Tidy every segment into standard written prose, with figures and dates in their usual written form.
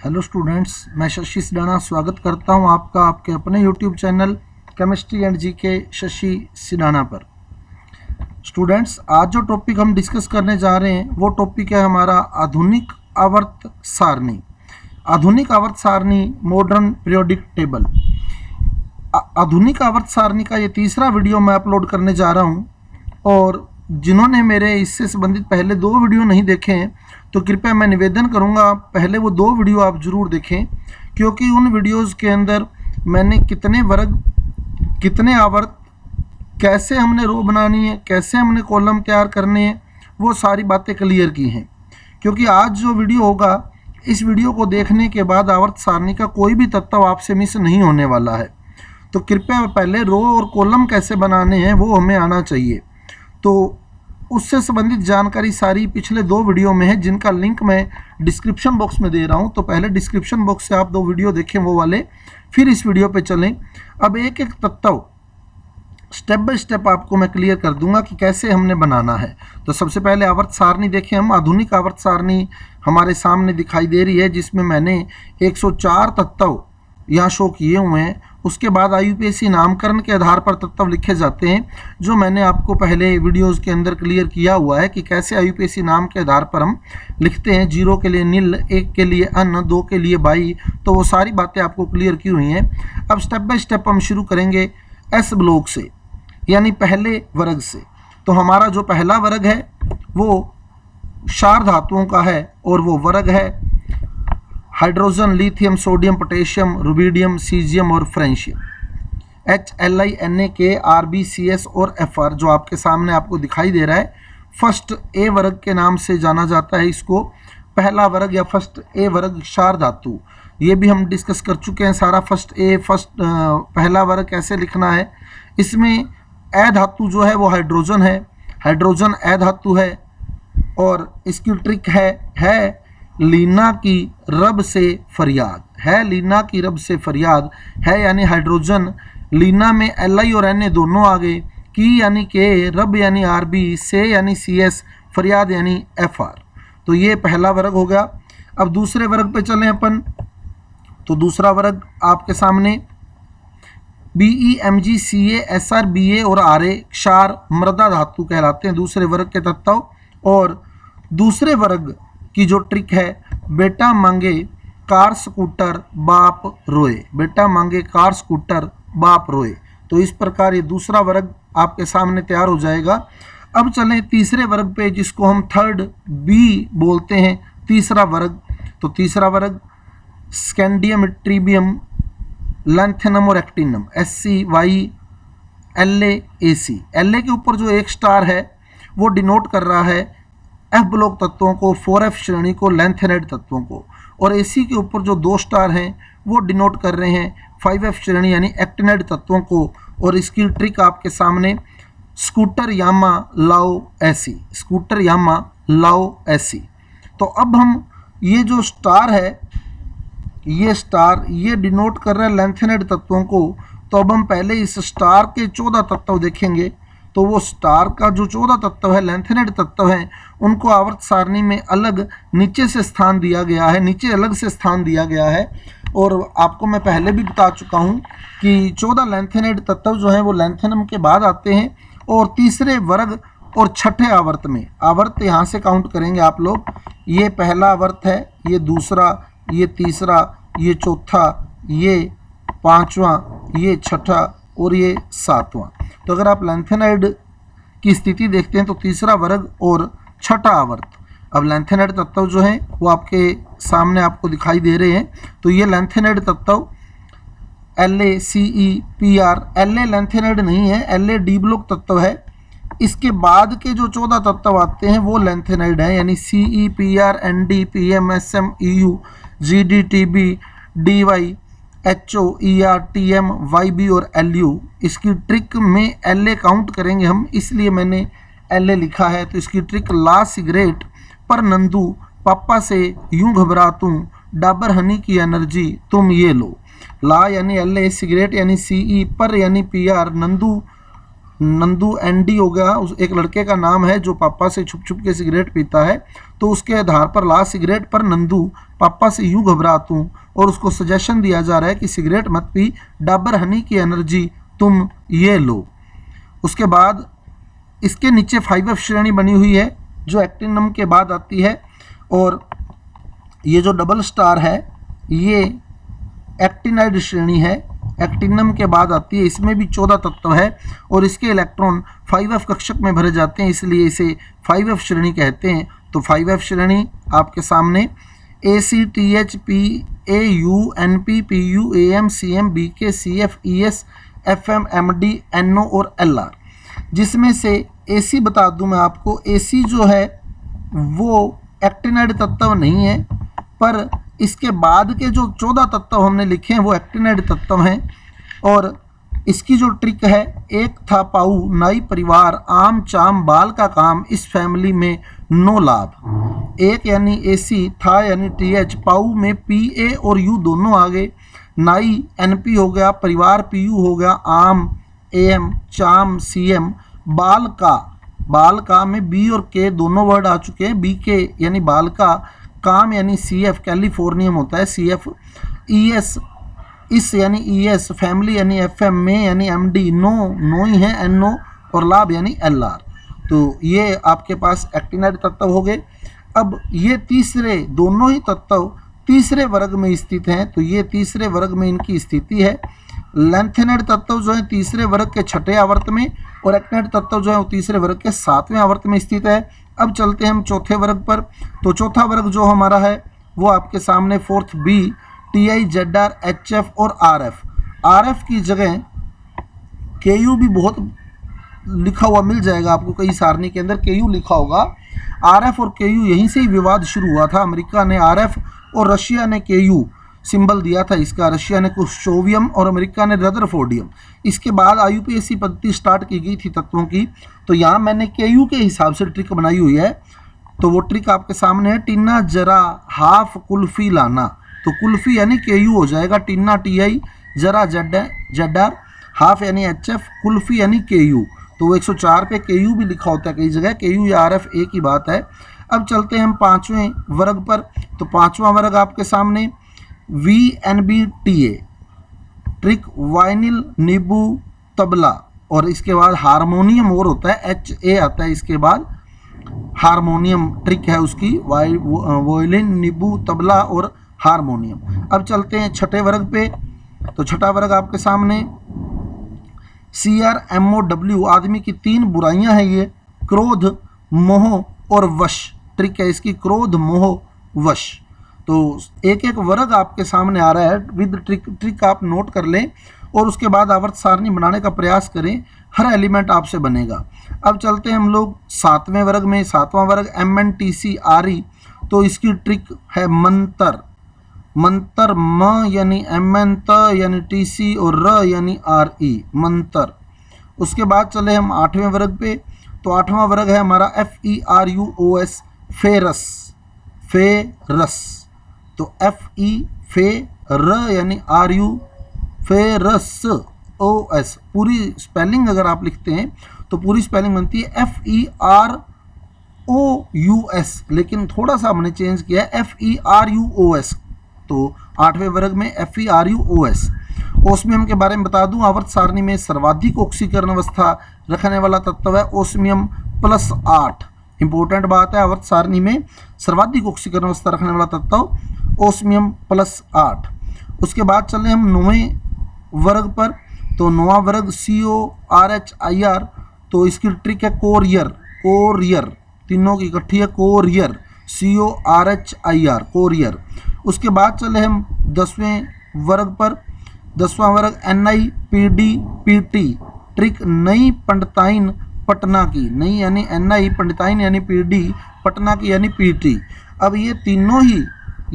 Hello students, मैं शशि सिडाना स्वागत करता हूं आपका आपके अपने YouTube channel chemistry and GK Shashi Sidana पर। स्टूडेंट्स, आज जो टॉपिक हम डिस्कस करने जा रहे हैं वो टॉपिक है हमारा आधुनिक आवर्त सारणी। आधुनिक आवर्त सारणी, मॉडर्न पीरियोडिक टेबल। आधुनिक आवर्त सारणी का ये तीसरा वीडियो मैं अपलोड करने जा रहा हूँ, और जिन्होंने मेरे इससे संबंधित पहले 2 वीडियो नहीं देखे हैं तो कृपया मैं निवेदन करूंगा पहले वो 2 वीडियो आप ज़रूर देखें, क्योंकि उन वीडियोस के अंदर मैंने कितने वर्ग, कितने आवर्त, कैसे हमने रो बनानी है, कैसे हमने कॉलम तैयार करने हैं, वो सारी बातें क्लियर की हैं। क्योंकि आज जो वीडियो होगा, इस वीडियो को देखने के बाद आवर्त सारणी का कोई भी तत्व आपसे मिस नहीं होने वाला है। तो कृपया पहले रो और कॉलम कैसे बनाने हैं वो हमें आना चाहिए। तो उससे संबंधित जानकारी सारी पिछले 2 वीडियो में है, जिनका लिंक मैं डिस्क्रिप्शन बॉक्स में दे रहा हूं। तो पहले डिस्क्रिप्शन बॉक्स से आप 2 वीडियो देखें वो वाले, फिर इस वीडियो पे चलें। अब एक एक तत्व स्टेप बाय स्टेप आपको मैं क्लियर कर दूंगा कि कैसे हमने बनाना है। तो सबसे पहले आवर्त सारणी देखें हम। आधुनिक आवर्त सारणी हमारे सामने दिखाई दे रही है, जिसमें मैंने 104 तत्व यहाँ शो किए हुए हैं। उसके बाद IUPAC नामकरण के आधार पर तत्व लिखे जाते हैं, जो मैंने आपको पहले वीडियोस के अंदर क्लियर किया हुआ है कि कैसे IUPAC नाम के आधार पर हम लिखते हैं। 0 के लिए नील, 1 के लिए अन्न, 2 के लिए बाई, तो वो सारी बातें आपको क्लियर की हुई हैं। अब स्टेप बाय स्टेप हम शुरू करेंगे S ब्लॉक से, यानी पहले वर्ग से। तो हमारा जो पहला वर्ग है वो क्षार धातुओं का है, और वो वर्ग है hydrogen, lithium, sodium, potassium, rubidium, caesium और फ्रेंशियम। HLI, NaK, RbCS और Fr जो आपके सामने आपको दिखाई दे रहा है, फर्स्ट A वर्ग के नाम से जाना जाता है इसको। पहला वर्ग या फर्स्ट A वर्ग क्षार धातु, ये भी हम डिस्कस कर चुके हैं सारा। पहला वर्ग कैसे लिखना है, इसमें अ धातु जो है वो हाइड्रोजन है, हाइड्रोजन अ धातु है, और इसकी ट्रिक है लीना की रब से फरियाद। है लीना की रब से फरियाद है, यानी हाइड्रोजन, लीना में Li और Na दोनों आ गए, की यानी के, रब यानी Rb, से यानी CS, फरियाद यानी Fr। तो ये पहला वर्ग हो गया। अब दूसरे वर्ग पे चलें अपन। तो दूसरा वर्ग आपके सामने Be, Mg, Ca, Sr, Ba और Ra क्षार मृदा धातु कहलाते हैं दूसरे वर्ग के तत्व। और दूसरे वर्ग की जो ट्रिक है, बेटा मांगे कार स्कूटर बाप रोए, बेटा मांगे कार स्कूटर बाप रोए। तो इस प्रकार ये दूसरा वर्ग आपके सामने तैयार हो जाएगा। अब चलें तीसरे वर्ग पे, जिसको हम थर्ड B बोलते हैं, तीसरा वर्ग। तो तीसरा वर्ग स्कैंडियम, ट्रीबियम, लैंथेनम और एक्टिनम, SCY, LAAC। LA के ऊपर जो एक स्टार है वो डिनोट कर रहा है F ब्लॉक तत्वों को, 4F श्रेणी को, लैंथेनाइड तत्वों को, और AC के ऊपर जो 2 स्टार हैं वो डिनोट कर रहे हैं 5F श्रेणी यानी एक्टिनाइड तत्वों को। और इसकी ट्रिक आपके सामने स्कूटर यामा लाओ ऐसी, स्कूटर यामा लाओ ऐसी। तो अब हम ये जो स्टार है, ये स्टार ये डिनोट कर रहा है लैंथेनाइड तत्वों को। तो अब हम पहले इस स्टार के 14 तत्व देखेंगे। तो वो स्टार का जो 14 तत्व है, लैंथेनाइड तत्व हैं, उनको आवर्त सारणी में अलग नीचे से स्थान दिया गया है, नीचे अलग से स्थान दिया गया है। और आपको मैं पहले भी बता चुका हूँ कि 14 लैंथेनाइड तत्व जो हैं वो लैंथेनम के बाद आते हैं, और तीसरे वर्ग और छठे आवर्त में, आवर्त यहाँ से काउंट करेंगे आप लोग। ये पहला आवर्त है, ये दूसरा, ये तीसरा, ये चौथा, ये पाँचवा, ये छठा और ये 7वां। तो अगर आप लैंथेनाइड की स्थिति देखते हैं तो तीसरा वर्ग और छठा आवर्त। अब लैंथेनाइड तत्व जो हैं वो आपके सामने आपको दिखाई दे रहे हैं। तो ये लैंथेनाइड तत्व LaCePr, La लैंथेनाइड नहीं है, La डी ब्लॉक तत्व है। इसके बाद के जो 14 तत्व आते हैं वो लैंथेनाइड है, यानी CePr, Nd, Pm, Sm, Eu, Gd, Tb, Dy, HO, ER, TM, YB और LU। इसकी ट्रिक में La काउंट करेंगे हम, इसलिए मैंने La लिखा है। तो इसकी ट्रिक, ला सिगरेट पर नंदू, पापा से यूं घबरातूं, डाबर हनी की एनर्जी तुम ये लो। ला यानी La, सिगरेट यानी Ce, पर यानी Pr, नंदू नंदू एनडी हो गया, उस एक लड़के का नाम है जो पापा से छुप छुप के सिगरेट पीता है। तो उसके आधार पर लास्ट सिगरेट पर नंदू पापा से यूं घबराता हूँ और उसको सजेशन दिया जा रहा है कि सिगरेट मत पी, डाबर हनी की एनर्जी तुम ये लो। उसके बाद इसके नीचे 5F श्रेणी बनी हुई है जो एक्टिनम के बाद आती है, और ये जो डबल स्टार है ये एक्टिनाइड श्रेणी है, एक्टिनम के बाद आती है। इसमें भी 14 तत्व है और इसके इलेक्ट्रॉन 5F कक्षक में भरे जाते हैं, इसलिए इसे 5F श्रेणी कहते हैं। तो 5F श्रेणी आपके सामने ACTH PAU NP PU AM CM BK CF ES FM MD NO और LR, जिसमें से AC बता दूं मैं आपको, AC जो है वो एक्टिनाइड तत्व नहीं है, पर इसके बाद के जो 14 तत्व हमने लिखे हैं वो एक्टिनाइड तत्व हैं। और इसकी जो ट्रिक है, एक था पाऊ नाई परिवार, आम चाम बाल का काम, इस फैमिली में नो लाभ। एक यानी AC, था यानी TH, पाऊ में PA और U दोनों आ गए, नाई NP हो गया, परिवार PU हो गया, आम AM, चाम CM, बाल का में B और K दोनों वर्ड आ चुके हैं, BK यानी बाल का, काम यानी CF, कैलिफोर्नियम होता है CF, ES इस यानी ES, फैमिली यानी FM, में यानी MD, नो ही है NO, और लाभ यानी LR। तो ये आपके पास एक्टिनाइड तत्व हो गए। अब ये तीसरे दोनों ही तत्व तीसरे वर्ग में स्थित हैं, तो ये तीसरे वर्ग में इनकी स्थिति है। लैंथेनाइड तत्व जो है तीसरे वर्ग के छठे आवर्त में, और एक्टिनाइड तत्व जो है वो तीसरे वर्ग के 7वें आवर्त में स्थित है। अब चलते हैं हम चौथे वर्ग पर। तो चौथा वर्ग जो हमारा है वो आपके सामने 4th B TI ZR HF और RF की जगह KU भी बहुत लिखा हुआ मिल जाएगा आपको, कई सारणी के अंदर KU लिखा होगा। RF और KU यहीं से ही विवाद शुरू हुआ था, अमेरिका ने RF और रशिया ने KU सिंबल दिया था इसका, रशिया ने कुशोवियम और अमेरिका ने रदरफोर्डियम। इसके बाद IUPAC पद्धति स्टार्ट की गई थी तत्वों की, तो यहाँ मैंने KU के हिसाब से ट्रिक बनाई हुई है। तो वो ट्रिक आपके सामने है, टिन्ना जरा हाफ कुल्फी लाना, तो कुल्फी यानी KU हो जाएगा, टिन्ना TI, जरा ZR, हाफ यानी HF, कुल्फी यानी KU। तो वो 104 पे KU भी लिखा होता है कई जगह, KU या RF एक ही बात है। अब चलते हैं हम 5वें वर्ग पर। तो 5वां वर्ग आपके सामने VNBTA, ट्रिक वाइनिल नींबू तबला, और इसके बाद हारमोनियम और होता है, HA आता है इसके बाद, हारमोनियम ट्रिक है उसकी, वायलिन नींबू तबला और हारमोनियम। अब चलते हैं छठे वर्ग पे। तो छठा वर्ग आपके सामने CRMOW, आदमी की 3 बुराइयां हैं ये, क्रोध, मोह और वश, ट्रिक है इसकी, क्रोध, मोह, वश। तो एक एक वर्ग आपके सामने आ रहा है विद ट्रिक आप नोट कर लें और उसके बाद आवर्त सारणी बनाने का प्रयास करें, हर एलिमेंट आपसे बनेगा। अब चलते हैं हम लोग 7वें वर्ग में। 7वां वर्ग MNTC RE, तो इसकी ट्रिक है मंतर, म यानी MN, त यानी TC और र यानी RE, मंतर। उसके बाद चले हम 8वें वर्ग पे। तो 8वां वर्ग है हमारा FERUOS, फेरस, तो FE फे र यानी RU, फेरस OS। पूरी स्पेलिंग अगर आप लिखते हैं तो पूरी स्पेलिंग बनती है FEROUS, लेकिन थोड़ा सा हमने चेंज किया है FERUOS। तो 8वें वर्ग में FERUOS। ओस्मियम के बारे में बता दूं, आवर्त सारणी में सर्वाधिक ऑक्सीकरण अवस्था रखने वाला तत्व है ओस्मियम +8। इंपॉर्टेंट बात है, आवर्त सारणी में सर्वाधिक ऑक्सीकरण अवस्था रखने वाला तत्व ओस्मियम +8। उसके बाद चले हम 9वें वर्ग पर। तो 9वां वर्ग CORHIR, तो इसकी ट्रिक है कोरियर, तीनों की इकट्ठी है कोरियर, CORHIR, कोरियर। उसके बाद चले हम 10वें वर्ग पर। 10वां वर्ग NIPD-PT, ट्रिक नई पंडिताइन पटना की, नई यानी NI, पंडिताइन यानी PD, पटना की यानी PT। अब ये तीनों ही,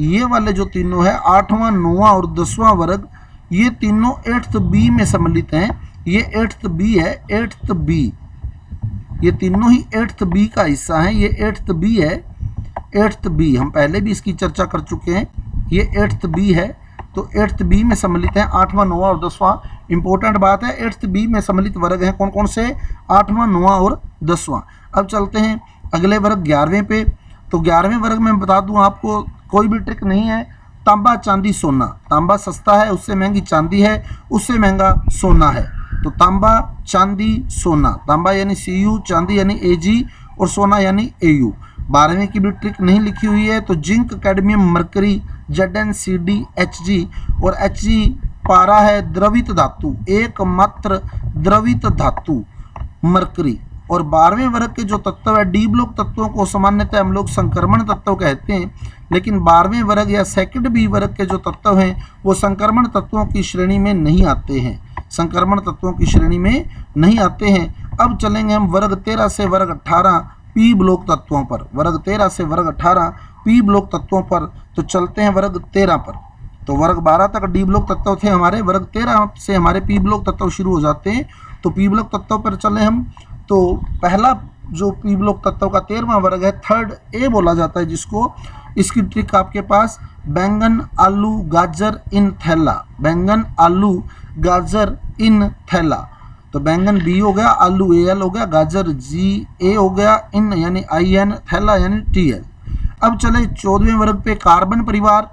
ये वाले जो तीनों है 8वां, 9वां और 10वां वर्ग, ये तीनों 8th B में सम्मिलित हैं। ये 8th B है, 8th B, ये तीनों ही 8th B का हिस्सा है। ये 8th B है, 8th B, हम पहले भी इसकी चर्चा कर चुके हैं। ये 8th B है, तो 8th बी में सम्मिलित हैं 8वां 9वां और 10वां। इंपॉर्टेंट बात है, 8th बी में सम्मिलित वर्ग हैं कौन कौन से, 8वां 9वां और 10वां। अब चलते हैं अगले वर्ग 11वें पे। तो 11वें वर्ग में बता दूं आपको, कोई भी ट्रिक नहीं है। तांबा चांदी सोना, तांबा सस्ता है, उससे महंगी चांदी है, उससे महंगा सोना है। तो तांबा चांदी सोना, तांबा यानी CU, चांदी यानी AG और सोना यानी AU। 12वें की भी ट्रिक नहीं लिखी हुई है। तो zinc, cadmium, mercury, ZnCd, Hg और Hg पारा है द्रवित धातु, एकमात्र द्रवित धातु मरकरी। और 12वें वर्ग के जो तत्व है, डी ब्लॉक तत्वों को सामान्यतः हम लोग संक्रमण तत्व कहते हैं, लेकिन 12वें वर्ग या सेकंड बी वर्ग के जो तत्व हैं वो संक्रमण तत्वों की श्रेणी में नहीं आते हैं, संक्रमण तत्वों की श्रेणी में नहीं आते हैं। अब चलेंगे हम वर्ग 13 से वर्ग 18 पी ब्लॉक तत्वों पर, वर्ग 13 से वर्ग 18 पी ब्लॉक तत्वों पर। तो चलते हैं वर्ग 13 पर। तो वर्ग 12 तक डी ब्लॉक तत्व थे हमारे, वर्ग 13 से हमारे पी ब्लॉक तत्व शुरू हो जाते हैं। तो पी ब्लॉक तत्व पर चले हम। तो पहला जो पी ब्लॉक तत्व का 13वां वर्ग है, थर्ड ए बोला जाता है जिसको। इसकी ट्रिक आपके पास बैंगन, आलू, गाजर इन थैला, बैंगन, आलू, गाजर इन थैला। तो बैंगन बी हो गया, आलू AL हो गया, गाजर GA हो गया, इन यानी IN, थैला यानी TL। अब चले 14वें वर्ग पे, कार्बन परिवार।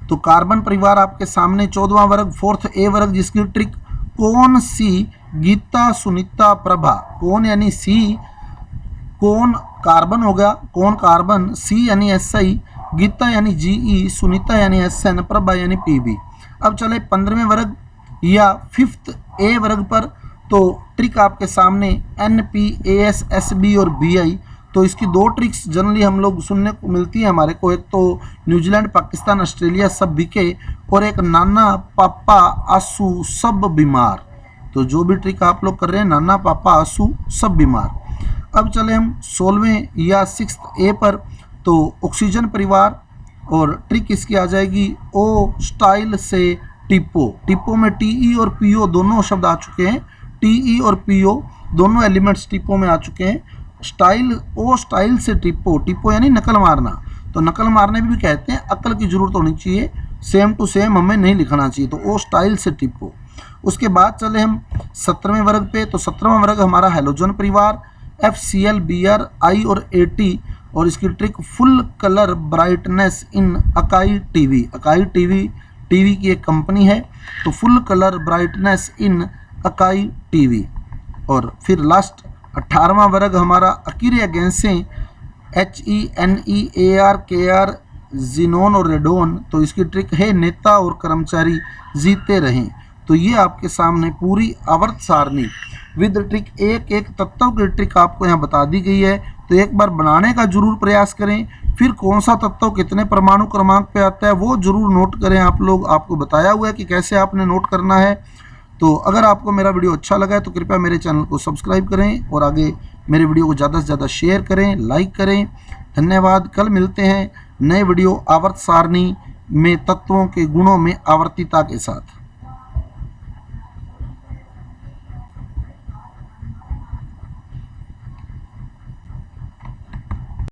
तो कार्बन परिवार आपके सामने 14वां वर्ग, 4th A वर्ग, जिसकी ट्रिक कौन सी, गीता, सुनीता, प्रभा। कौन यानी C, कौन कार्बन हो गया, कौन कार्बन, C यानी SI, गीता यानी GE, सुनीता यानी SN, प्रभा यानी PB। अब चले 15वें वर्ग या 5th A वर्ग पर। तो ट्रिक आपके सामने NP, AS, SB और BI। तो इसकी दो ट्रिक्स जनरली हम लोग सुनने को मिलती है हमारे को, एक तो न्यूजीलैंड, पाकिस्तान, ऑस्ट्रेलिया सब बिके, और एक नाना, पापा, आंसू सब बीमार। तो जो भी ट्रिक आप लोग कर रहे हैं, नाना, पापा, आंसू सब बीमार। अब चले हम 16वें या 6th A पर। तो ऑक्सीजन परिवार, और ट्रिक इसकी आ जाएगी O स्टाइल से टिपो। टिपो में TE और PO दोनों शब्द आ चुके हैं, TE और PO दोनों एलिमेंट्स टिपो में आ चुके हैं। स्टाइल, O स्टाइल से टिपो, टिपो यानी नकल मारना। तो नकल मारने भी कहते हैं, अकल की जरूरत होनी चाहिए, सेम टू सेम हमें नहीं लिखना चाहिए। तो O स्टाइल से टिपो। उसके बाद चले हम 17वें वर्ग पे। तो 17वां वर्ग हमारा हैलोजन परिवार, FCl, Br, I और AT। और इसकी ट्रिक फुल कलर ब्राइटनेस इन अकाई टीवी। अकाई टीवी की एक कंपनी है। तो फुल कलर ब्राइटनेस इन अकाई टीवी। और फिर लास्ट 18वां वर्ग हमारा अकीरिया गैसें, HENEAR, KR, जिनोन और रेडोन। तो इसकी ट्रिक है नेता और कर्मचारी जीते रहें। तो ये आपके सामने पूरी आवर्त सारणी विद ट्रिक, एक एक तत्व की ट्रिक आपको यहाँ बता दी गई है। तो एक बार बनाने का जरूर प्रयास करें, फिर कौन सा तत्व कितने परमाणु क्रमांक पे आता है वो जरूर नोट करें आप लोग। आपको बताया हुआ है कि कैसे आपने नोट करना है। तो अगर आपको मेरा वीडियो अच्छा लगा है तो कृपया मेरे चैनल को सब्सक्राइब करें और आगे मेरे वीडियो को ज़्यादा से ज़्यादा शेयर करें, लाइक करें। धन्यवाद। कल मिलते हैं नए वीडियो आवर्त सारणी में तत्वों के गुणों में आवर्तिता के साथ।